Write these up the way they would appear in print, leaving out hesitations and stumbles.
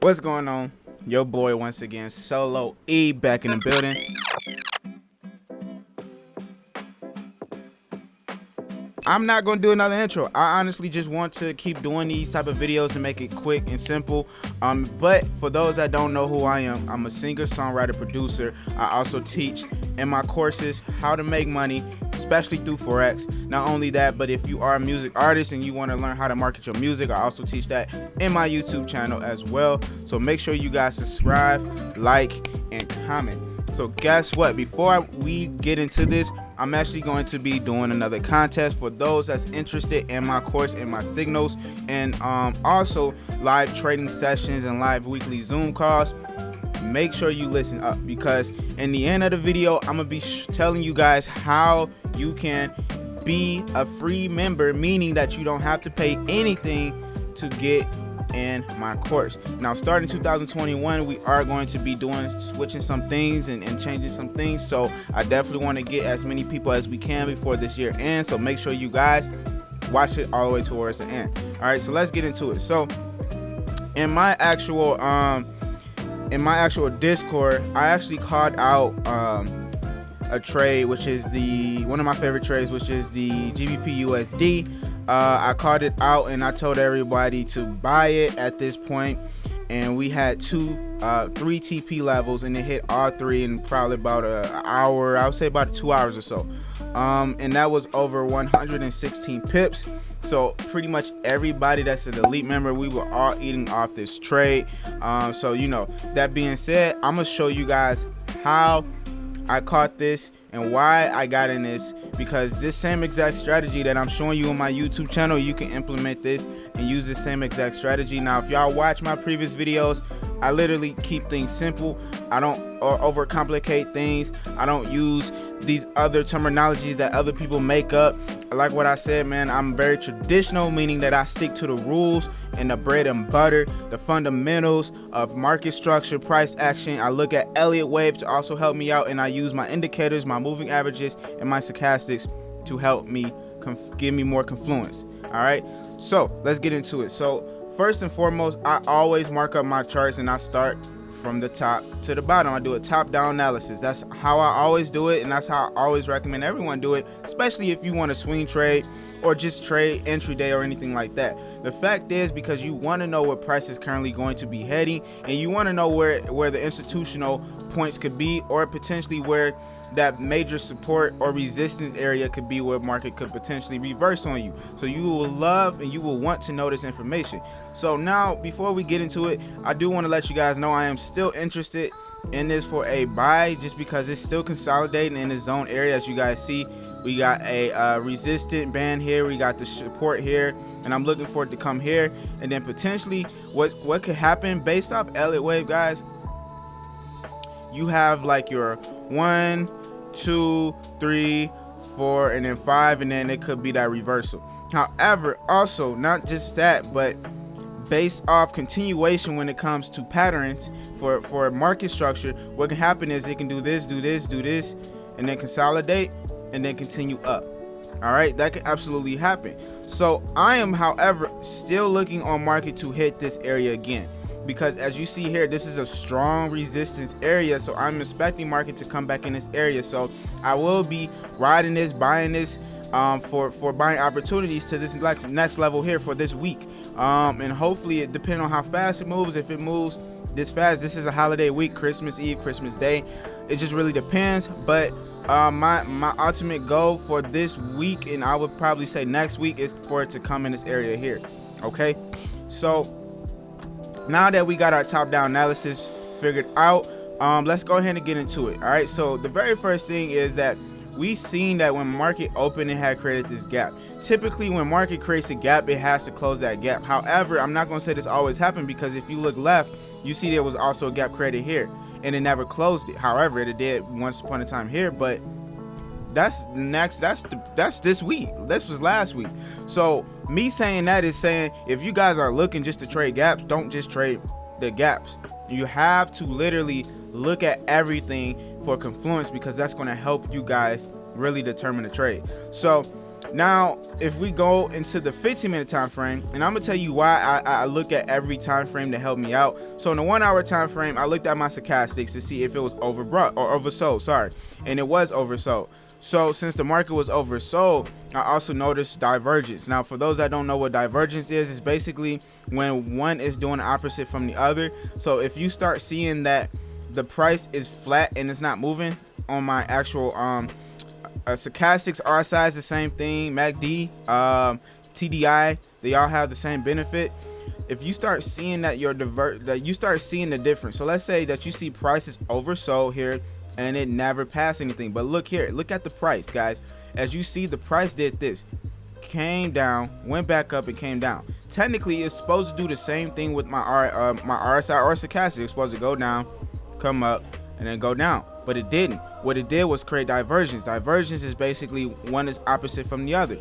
What's going on? Your boy once again, Solo E, back in the building. I'm not gonna do another intro. I honestly just want to keep doing these type of videos to make it quick and simple. But for those that don't know who I am, I'm a singer, songwriter, producer. I also teach in my courses how to make money, especially through Forex. Not only that, but if you are a music artist and you want to learn how to market your music, I also teach that in my YouTube channel as well. So make sure you guys subscribe, like, and comment. So guess what? Before we get into this, I'm actually going to be doing another contest for those that's interested in my course and my signals, and also live trading sessions and live weekly Zoom calls. Make sure you listen up, because in the end of the video, I'm gonna be telling you guys how you can be a free member, meaning that you don't have to pay anything to get in my course. Now, starting 2021, we are going to be switching some things and changing some things, so I definitely want to get as many people as we can before this year ends. So make sure you guys watch it all the way towards the end. All right, so let's get into it. So in my actual Discord, I actually called out a trade, which is one of my favorite trades, which is the GBPUSD. I called it out and I told everybody to buy it at this point, and we had three TP levels, and it hit all three in probably about an hour. I would say about 2 hours or so, and that was over 116 pips. So pretty much everybody that's an elite member, we were all eating off this trade. So you know, that being said, I'm gonna show you guys how I caught this and why I got in this, because this same exact strategy that I'm showing you on my YouTube channel, you can implement this and use the same exact strategy. Now, if y'all watch my previous videos, I literally keep things simple. I don't overcomplicate things. I don't use these other terminologies that other people make up. Like what I said, man, I'm very traditional, meaning that I stick to the rules and the bread and butter, the fundamentals of market structure, price action. I look at Elliott waves to also help me out, and I use my indicators, my moving averages, and my stochastics to help me give me more confluence. All right, so let's get into it. So first and foremost, I always mark up my charts and I start from the top to the bottom. I do a top-down analysis. That's how I always do it, and that's how I always recommend everyone do it, especially if you want to swing trade or just trade entry day or anything like that. The fact is, because you want to know where price is currently going to be heading, and you want to know where the institutional points could be, or potentially where that major support or resistance area could be, where market could potentially reverse on you. So you will love and you will want to know this information. So now, before we get into it, I do want to let you guys know I am still interested in this for a buy, just because it's still consolidating in the zone area. As you guys see, we got a resistant band here, we got the support here, and I'm looking for it to come here, and then potentially what could happen based off Elliott wave, guys. You have like your 1, 2, 3, 4, and then 5, and then it could be that reversal. However, also not just that, but based off continuation when it comes to patterns for market structure, what can happen is it can do this, and then consolidate and then continue up. All right, that can absolutely happen. So I am, however, still looking on market to hit this area again, because as you see here, this is a strong resistance area. So I'm expecting market to come back in this area. So I will be riding this, buying this for buying opportunities to this next level here for this week. And hopefully, it depends on how fast it moves. If it moves this fast, this is a holiday week, Christmas Eve, Christmas Day. It just really depends. But my ultimate goal for this week, and I would probably say next week, is for it to come in this area here. Okay, so now that we got our top-down analysis figured out, let's go ahead and get into it. All right, so the very first thing is that we seen that when market opened, it had created this gap. Typically, when market creates a gap, it has to close that gap. However, I'm not going to say this always happened, because if you look left, you see there was also a gap created here, and it never closed it. However, it did once upon a time here, but that's this week. This was last week. So me saying that is saying, if you guys are looking just to trade gaps, don't just trade the gaps. You have to literally look at everything for confluence, because that's going to help you guys really determine the trade. So Now, if we go into the 15-minute time frame, and I'm gonna tell you why I look at every time frame to help me out. So in the 1 hour time frame, I looked at my stochastics to see if it was overbought or oversold, sorry, and it was oversold. So since the market was oversold, I also noticed divergence. Now, for those that don't know what divergence is, it's basically when one is doing the opposite from the other. So if you start seeing that the price is flat and it's not moving on my actual stochastics, RSI is the same thing, MACD, TDI, they all have the same benefit. If you start seeing that you start seeing the difference. So let's say that you see prices oversold here and it never passed anything, but look here, look at the price, guys. As you see, the price did this, came down, went back up, and came down. Technically, it's supposed to do the same thing with my RSI or stochastic. It's supposed to go down, come up, and then go down, but it didn't. What it did was create divergence. Divergence is basically one is opposite from the other,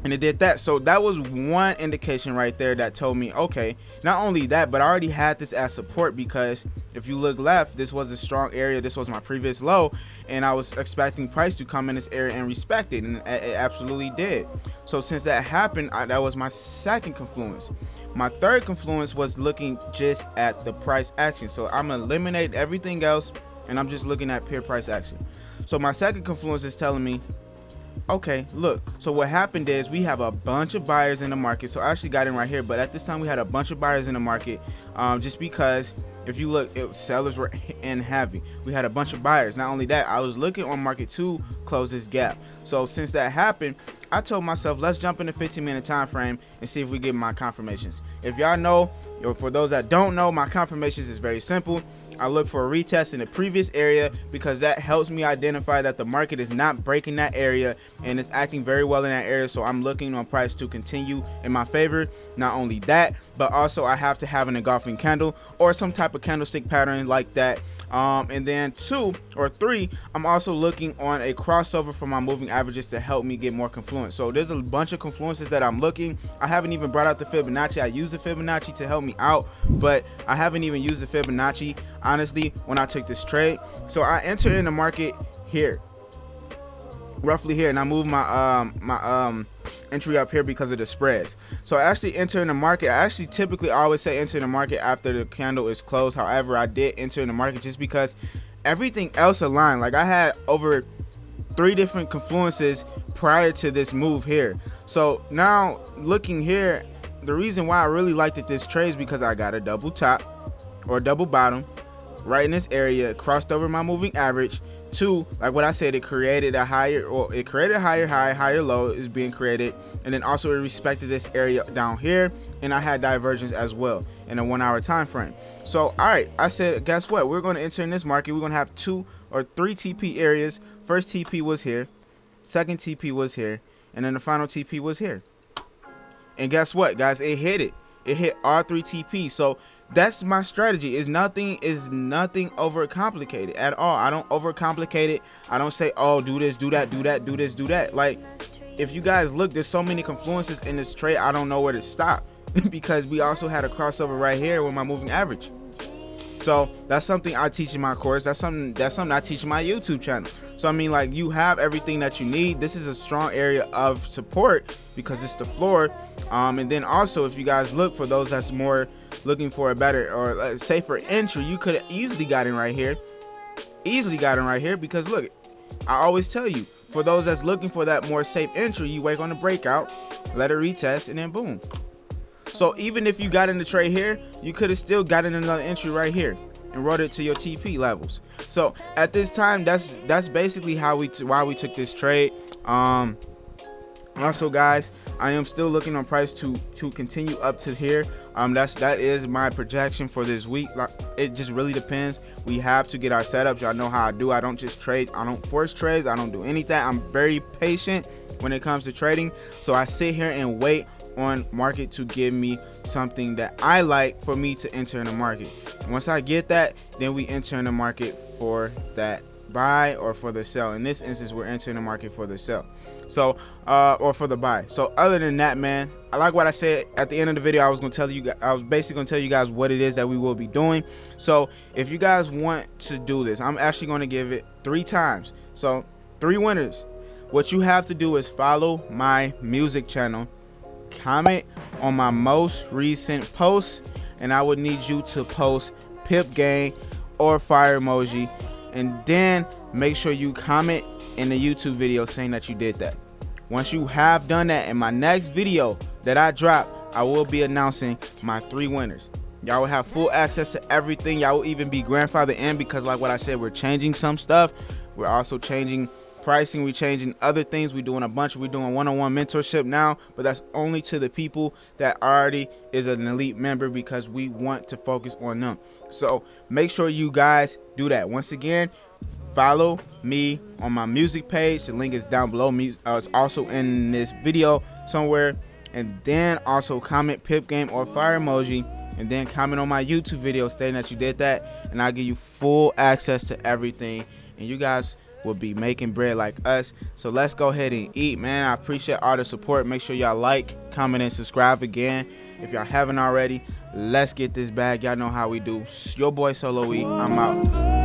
and it did that. So that was one indication right there that told me, okay, not only that, but I already had this as support, because if you look left, this was a strong area, this was my previous low, and I was expecting price to come in this area and respect it, and it absolutely did. So since that happened, that was my second confluence. My third confluence was looking just at the price action. So I'm gonna eliminate everything else, and I'm just looking at pure price action. So my second confluence is telling me, okay, look, so what happened is we have a bunch of buyers in the market. So I actually got in right here, but at this time we had a bunch of buyers in the market, just because if you look, sellers were in heavy. We had a bunch of buyers. Not only that, I was looking on market to close this gap. So since that happened, I told myself, let's jump in the 15-minute time frame and see if we get my confirmations. If y'all know, or for those that don't know, my confirmations is very simple. I look for a retest in the previous area, because that helps me identify that the market is not breaking that area and it's acting very well in that area. So I'm looking on price to continue in my favor. Not only that, but also I have to have an engulfing candle or some type of candlestick pattern like that. And then 2 or 3, I'm also looking on a crossover for my moving averages to help me get more confluence. So there's a bunch of confluences that I'm looking. I haven't even brought out the Fibonacci. I use the Fibonacci to help me out, but I haven't even used the Fibonacci honestly when I took this trade. So I enter in the market here, roughly here, and I move my entry up here because of the spreads. So I actually enter in the market. I actually typically always say enter in the market after the candle is closed. However, I did enter in the market just because everything else aligned. Like I had over 3 different confluences prior to this move here. So now looking here, the reason why I really liked it this trade is because I got a double top or double bottom right in this area, crossed over my moving average. 2, like what I said, it created a higher, or it created a higher high, higher low is being created, and then also it respected this area down here, and I had divergence as well in a 1 hour time frame. So all right, I said, guess what, we're going to enter in this market. We're going to have 2 or 3 TP areas. First TP was here, second TP was here, and then the final TP was here. And guess what, guys, it hit all 3 TP. So that's my strategy. Is nothing overcomplicated at all. I don't overcomplicate it. I don't say, oh, do this, do that, do that, do this, do that. Like, if you guys look, there's so many confluences in this trade, I don't know where to stop because we also had a crossover right here with my moving average. So that's something I teach in my course. That's something I teach in my YouTube channel. So I mean, like, you have everything that you need. This is a strong area of support because it's the floor. And then also, if you guys look, for those that's more looking for a better or safer entry, you could have easily got in right here. Because look, I always tell you, for those that's looking for that more safe entry, you wait on the breakout, let it retest, and then boom. So even if you got in the trade here, you could have still gotten another entry right here and rode it to your TP levels. So at this time, that's basically why we took this trade. Also, guys, I am still looking on price to continue up to here. That is my projection for this week. Like, it just really depends. We have to get our setups. Y'all know how I do. I don't just trade. I don't force trades. I don't do anything. I'm very patient when it comes to trading. So I sit here and wait on market to give me something that I like for me to enter in the market. Once I get that, then we enter in the market for that buy or for the sell. In this instance, we're entering the market for the sell. So or for the buy. So other than that, man, I like what I said at the end of the video. I was basically gonna tell you guys what it is that we will be doing. So if you guys want to do this, I'm actually going to give it 3 times. So 3 winners. what you have to do is follow my music channel, comment on my most recent post, and I would need you to post pip gang or fire emoji, and then make sure you comment in the YouTube video saying that you did that. Once you have done that, in my next video that I drop, I will be announcing my 3 winners. Y'all will have full access to everything. Y'all will even be grandfathered in, because like what I said, we're changing some stuff. We're also changing pricing. We're changing other things. We're doing a bunch. We're doing one-on-one mentorship now, but that's only to the people that already is an elite member, because we want to focus on them. So make sure you guys do that. Once again, follow me on my music page. The link is down below. It's also in this video somewhere. And then also comment pip game or fire emoji, and then comment on my YouTube video stating that you did that, and I'll give you full access to everything, and you guys will be making bread like us. So let's go ahead and eat, man. I appreciate all the support. Make sure y'all like, comment, and subscribe again if y'all haven't already. Let's get this bag. Y'all know how we do. Your boy Solo E. I'm out.